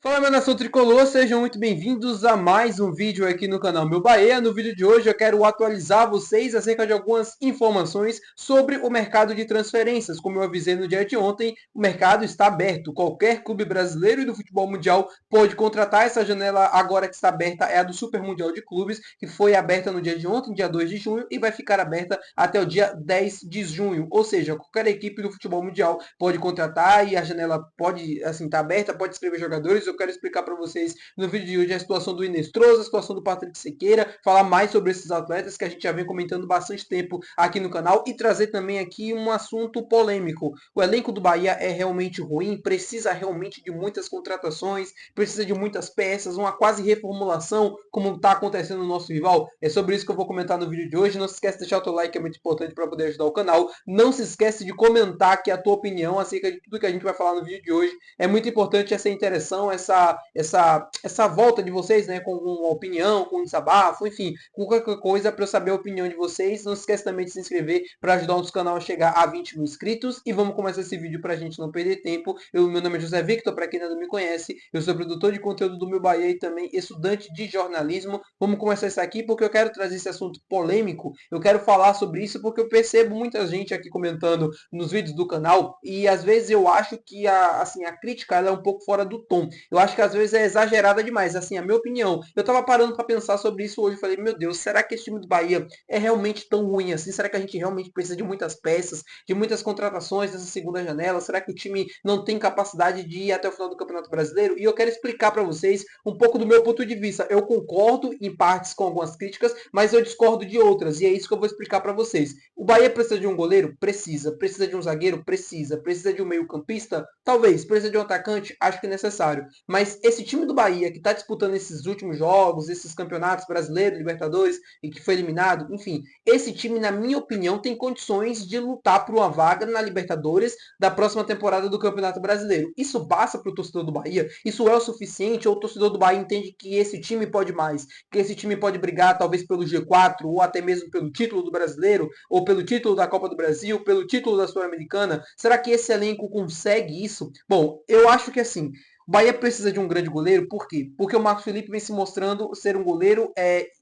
Fala, meu nação tricolor, sejam muito bem-vindos a mais um vídeo aqui no canal Meu Bahia. No vídeo de hoje eu quero atualizar vocês acerca de algumas informações sobre o mercado de transferências. Como eu avisei no dia de ontem, o mercado está aberto. Qualquer clube brasileiro e do futebol mundial pode contratar. Essa janela agora que está aberta é a do Super Mundial de Clubes, que foi aberta no dia de ontem, dia 2 de junho, e vai ficar aberta até o dia 10 de junho. Ou seja, qualquer equipe do futebol mundial pode contratar e a janela pode, assim, estar aberta, pode escrever jogadores. Eu quero explicar para vocês no vídeo de hoje a situação do Inestrosa, a situação do Patrick Sequeira, falar mais sobre esses atletas que a gente já vem comentando bastante tempo aqui no canal e trazer também aqui um assunto polêmico. O elenco do Bahia é realmente ruim, precisa realmente de muitas contratações, precisa de muitas peças, uma quase reformulação, como está acontecendo no nosso rival. É sobre isso que eu vou comentar no vídeo de hoje. Não se esquece de deixar o teu like, é muito importante para poder ajudar o canal. Não se esquece de comentar aqui a tua opinião acerca de tudo que a gente vai falar no vídeo de hoje. É muito importante essa interação, essa volta de vocês, né, com uma opinião, com um desabafo, enfim, com qualquer coisa para eu saber a opinião de vocês. Não se esquece também de se inscrever para ajudar o nosso canal a chegar a 20 mil inscritos. E vamos começar esse vídeo para a gente não perder tempo. Meu nome é José Victor, para quem ainda não me conhece. Eu sou produtor de conteúdo do Meu Bahia e também estudante de jornalismo. Vamos começar isso aqui porque eu quero trazer esse assunto polêmico. Eu quero falar sobre isso porque eu percebo muita gente aqui comentando nos vídeos do canal e às vezes eu acho que a crítica ela é um pouco fora do tom. Eu acho que às vezes é exagerada demais, assim, a minha opinião. Eu tava parando para pensar sobre isso hoje, falei, meu Deus, será que esse time do Bahia é realmente tão ruim assim? Será que a gente realmente precisa de muitas peças, de muitas contratações nessa segunda janela? Será que o time não tem capacidade de ir até o final do Campeonato Brasileiro? E eu quero explicar para vocês um pouco do meu ponto de vista. Eu concordo em partes com algumas críticas, mas eu discordo de outras, e é isso que eu vou explicar para vocês. O Bahia precisa de um goleiro? Precisa. Precisa de um zagueiro? Precisa. Precisa de um meio-campista? Talvez. Precisa de um atacante? Acho que é necessário. Mas esse time do Bahia que está disputando esses últimos jogos, esses campeonatos brasileiros, Libertadores, e que foi eliminado, enfim, esse time, na minha opinião, tem condições de lutar por uma vaga na Libertadores da próxima temporada do Campeonato Brasileiro. Isso basta para o torcedor do Bahia? Isso é o suficiente? Ou o torcedor do Bahia entende que esse time pode mais? Que esse time pode brigar talvez pelo G4 ou até mesmo pelo título do Brasileiro, ou pelo título da Copa do Brasil, pelo título da Sul-Americana? Será que esse elenco consegue isso? Bom, eu acho que assim, o Bahia precisa de um grande goleiro, por quê? Porque o Marcos Felipe vem se mostrando ser um goleiro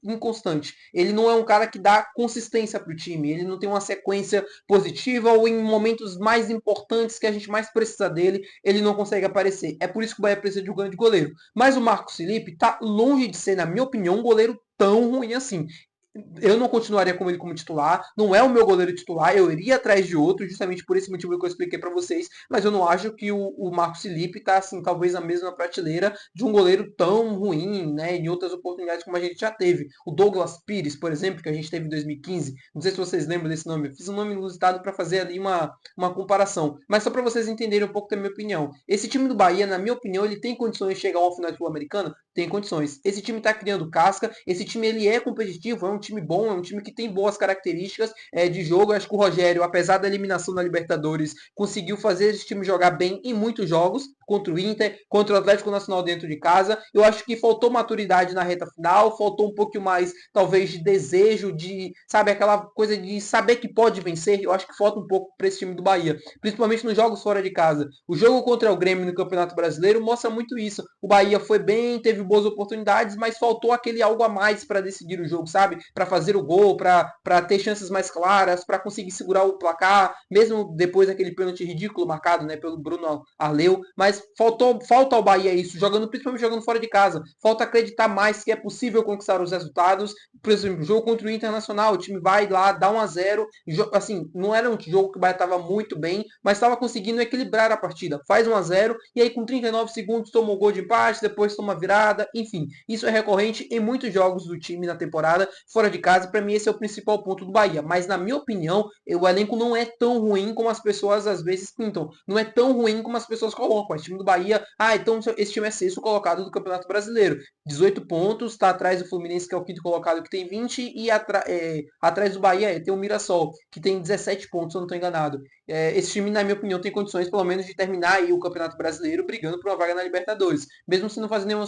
inconstante. Ele não é um cara que dá consistência para o time, ele não tem uma sequência positiva ou em momentos mais importantes que a gente mais precisa dele, ele não consegue aparecer. É por isso que o Bahia precisa de um grande goleiro. Mas o Marcos Felipe está longe de ser, na minha opinião, um goleiro tão ruim assim. Eu não continuaria com ele como titular, não é o meu goleiro titular, eu iria atrás de outro, justamente por esse motivo que eu expliquei para vocês, mas eu não acho que o Marcos Felipe está assim, talvez na mesma prateleira de um goleiro tão ruim, né, em outras oportunidades como a gente já teve. O Douglas Pires, por exemplo, que a gente teve em 2015, não sei se vocês lembram desse nome, eu fiz um nome inusitado para fazer ali uma comparação, mas só para vocês entenderem um pouco da minha opinião. Esse time do Bahia, na minha opinião, ele tem condições de chegar ao final sul-americana? Tem condições. Esse time está criando casca, esse time ele é competitivo, é um time bom, é um time que tem boas características de jogo. Eu acho que o Rogério, apesar da eliminação na Libertadores, conseguiu fazer esse time jogar bem em muitos jogos, contra o Inter, contra o Atlético Nacional dentro de casa. Eu acho que faltou maturidade na reta final, faltou um pouco mais, talvez, de desejo, de, sabe, aquela coisa de saber que pode vencer. Eu acho que falta um pouco para esse time do Bahia, principalmente nos jogos fora de casa. O jogo contra o Grêmio no Campeonato Brasileiro mostra muito isso. O Bahia foi bem, teve boas oportunidades, mas faltou aquele algo a mais para decidir o jogo, sabe? Para fazer o gol, para ter chances mais claras, para conseguir segurar o placar, mesmo depois daquele pênalti ridículo marcado, né, pelo Bruno Arleu. Mas falta ao Bahia isso, jogando principalmente jogando fora de casa. Falta acreditar mais que é possível conquistar os resultados. Por exemplo, o jogo contra o Internacional, o time vai lá, dá 1-0. Assim, não era um jogo que o Bahia estava muito bem, mas estava conseguindo equilibrar a partida. Faz 1-0 e aí com 39 segundos toma um gol de empate, depois toma virada, enfim. Isso é recorrente em muitos jogos do time na temporada, fora de casa. Para mim esse é o principal ponto do Bahia. Mas na minha opinião, o elenco não é tão ruim como as pessoas às vezes pintam. Não é tão ruim como as pessoas colocam. Esse time do Bahia, então esse time é sexto colocado do Campeonato Brasileiro. 18 pontos, está atrás do Fluminense, que é o quinto colocado, que tem 20, e atrás do Bahia tem o Mirassol, que tem 17 pontos, se eu não estou enganado. Esse time, na minha opinião, tem condições, pelo menos, de terminar aí o Campeonato Brasileiro brigando por uma vaga na Libertadores, mesmo se não fazer nenhuma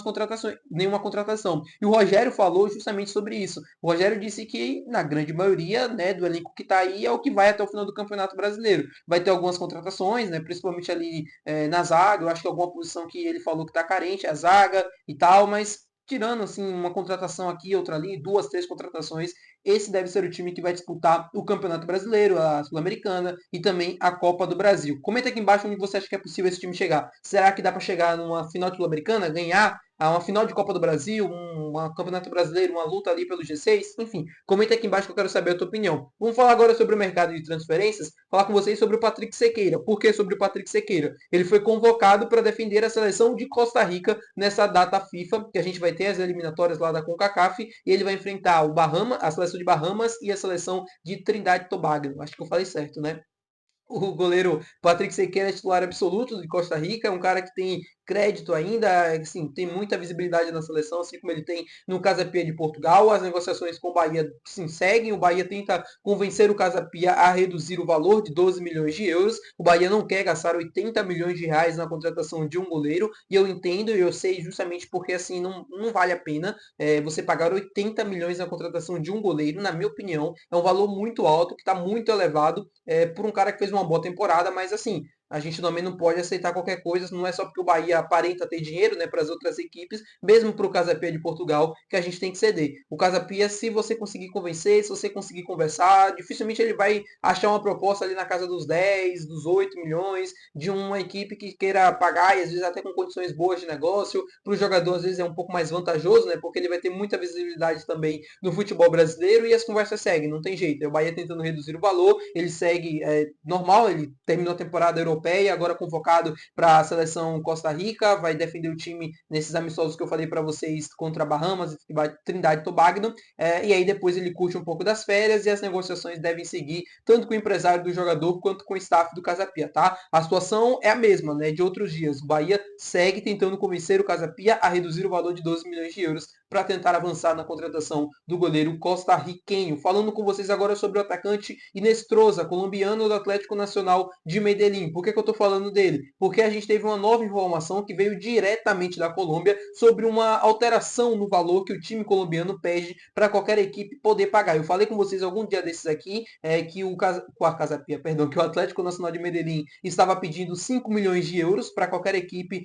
contratação. E o Rogério falou justamente sobre isso. O Rogério disse que, na grande maioria, né, do elenco que está aí, é o que vai até o final do Campeonato Brasileiro. Vai ter algumas contratações, né, principalmente ali na zaga. eu acho que alguma posição que ele falou que tá carente, é a zaga e tal, mas tirando assim uma contratação aqui, outra ali, duas, três contratações, esse deve ser o time que vai disputar o Campeonato Brasileiro, a Sul-Americana e também a Copa do Brasil. Comenta aqui embaixo onde você acha que é possível esse time chegar. Será que dá para chegar numa final de Sul-Americana, ganhar a uma final de Copa do Brasil, um Campeonato Brasileiro, uma luta ali pelo G6? Enfim, comenta aqui embaixo que eu quero saber a tua opinião. Vamos falar agora sobre o mercado de transferências, falar com vocês sobre o Patrick Sequeira. Por que sobre o Patrick Sequeira? Ele foi convocado para defender a seleção de Costa Rica nessa data FIFA, que a gente vai ter as eliminatórias lá da CONCACAF, e ele vai enfrentar o Bahamas, a seleção de Bahamas e a seleção de Trindade e Tobago. Acho que eu falei certo, né? O goleiro Patrick Sequeira é titular absoluto de Costa Rica, é um cara que tem crédito ainda, assim, tem muita visibilidade na seleção, assim como ele tem no Casa Pia de Portugal. As negociações com o Bahia sim, seguem, o Bahia tenta convencer o Casa Pia a reduzir o valor de 12 milhões de euros. O Bahia não quer gastar 80 milhões de reais na contratação de um goleiro, e eu entendo e eu sei justamente porque assim não vale a pena você pagar 80 milhões na contratação de um goleiro. Na minha opinião, é um valor muito alto, que está muito elevado por um cara que fez uma boa temporada, mas assim, a gente também não pode aceitar qualquer coisa, não é só porque o Bahia aparenta ter dinheiro, né, para as outras equipes, mesmo para o Casa Pia de Portugal, que a gente tem que ceder. O Casa Pia, se você conseguir convencer, se você conseguir conversar, dificilmente ele vai achar uma proposta ali na casa dos 10, dos 8 milhões, de uma equipe que queira pagar, e às vezes até com condições boas de negócio. Para o jogador, às vezes é um pouco mais vantajoso, né, porque ele vai ter muita visibilidade também no futebol brasileiro, e as conversas seguem, não tem jeito. É o Bahia tentando reduzir o valor, ele segue normal, ele terminou a temporada europeia, agora convocado para a seleção Costa Rica, vai defender o time nesses amistosos que eu falei para vocês contra Bahamas e Trindade e Tobago, e aí depois ele curte um pouco das férias e as negociações devem seguir tanto com o empresário do jogador quanto com o staff do Casa Pia, tá? A situação é a mesma, né, de outros dias. O Bahia segue tentando convencer o Casa Pia a reduzir o valor de 12 milhões de euros para tentar avançar na contratação do goleiro costarriquenho. Falando com vocês agora sobre o atacante Inestrosa, colombiano do Atlético Nacional de Medellín. Por que eu estou falando dele? Porque a gente teve uma nova informação que veio diretamente da Colômbia sobre uma alteração no valor que o time colombiano pede para qualquer equipe poder pagar. Eu falei com vocês algum dia desses aqui que que o Atlético Nacional de Medellín estava pedindo 5 milhões de euros para qualquer equipe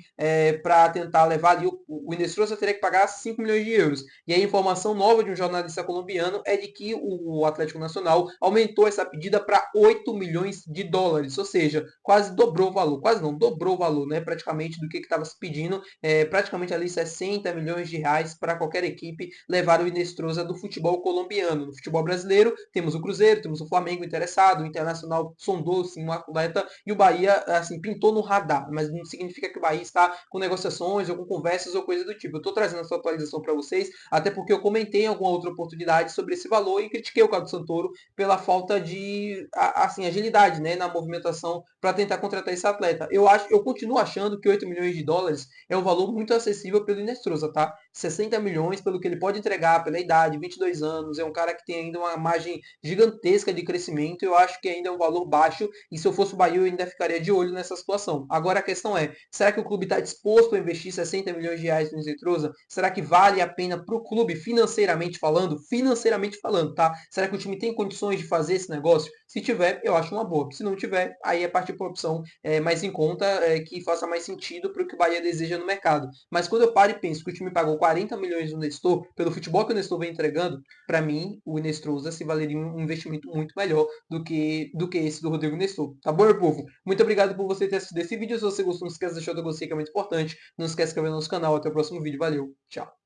para tentar levar ali o Inestrosa teria que pagar 5 milhões de euros. E a informação nova de um jornalista colombiano é de que o Atlético Nacional aumentou essa pedida para 8 milhões de dólares, ou seja, quase dobrou o valor, quase não, dobrou o valor, né, praticamente do que estava se pedindo, praticamente ali 60 milhões de reais para qualquer equipe levar o Inestrosa do futebol colombiano. No futebol brasileiro, temos o Cruzeiro, temos o Flamengo interessado, o Internacional sondou sim um atleta e o Bahia assim pintou no radar, mas não significa que o Bahia está com negociações ou com conversas ou coisa do tipo. Eu estou trazendo essa atualização para vocês, até porque eu comentei em alguma outra oportunidade sobre esse valor e critiquei o Cabo Santoro pela falta de assim, agilidade, né, na movimentação para tentar contratar esse atleta. Eu continuo achando que 8 milhões de dólares é um valor muito acessível pelo Inestrosa, tá? 60 milhões pelo que ele pode entregar, pela idade, 22 anos, é um cara que tem ainda uma margem gigantesca de crescimento, eu acho que ainda é um valor baixo, e se eu fosse o Bahia eu ainda ficaria de olho nessa situação. Agora a questão é, será que o clube está disposto a investir 60 milhões de reais no Inestrosa? Será que vale a pena para o clube financeiramente falando? Financeiramente falando, tá? Será que o time tem condições de fazer esse negócio? Se tiver, eu acho uma boa. Se não tiver, aí é partir para a opção mais em conta, que faça mais sentido para o que o Bahia deseja no mercado. Mas quando eu paro e penso que o time pagou 40 milhões no Nestor, pelo futebol que o Nestor vem entregando, para mim, o Inestrosa se valeria um investimento muito melhor do que esse do Rodrigo Nestor. Tá bom, meu povo? Muito obrigado por você ter assistido esse vídeo. Se você gostou, não esqueça de deixar o seu gostei, que é muito importante. Não esquece de se inscrever no nosso canal. Até o próximo vídeo. Valeu. Tchau.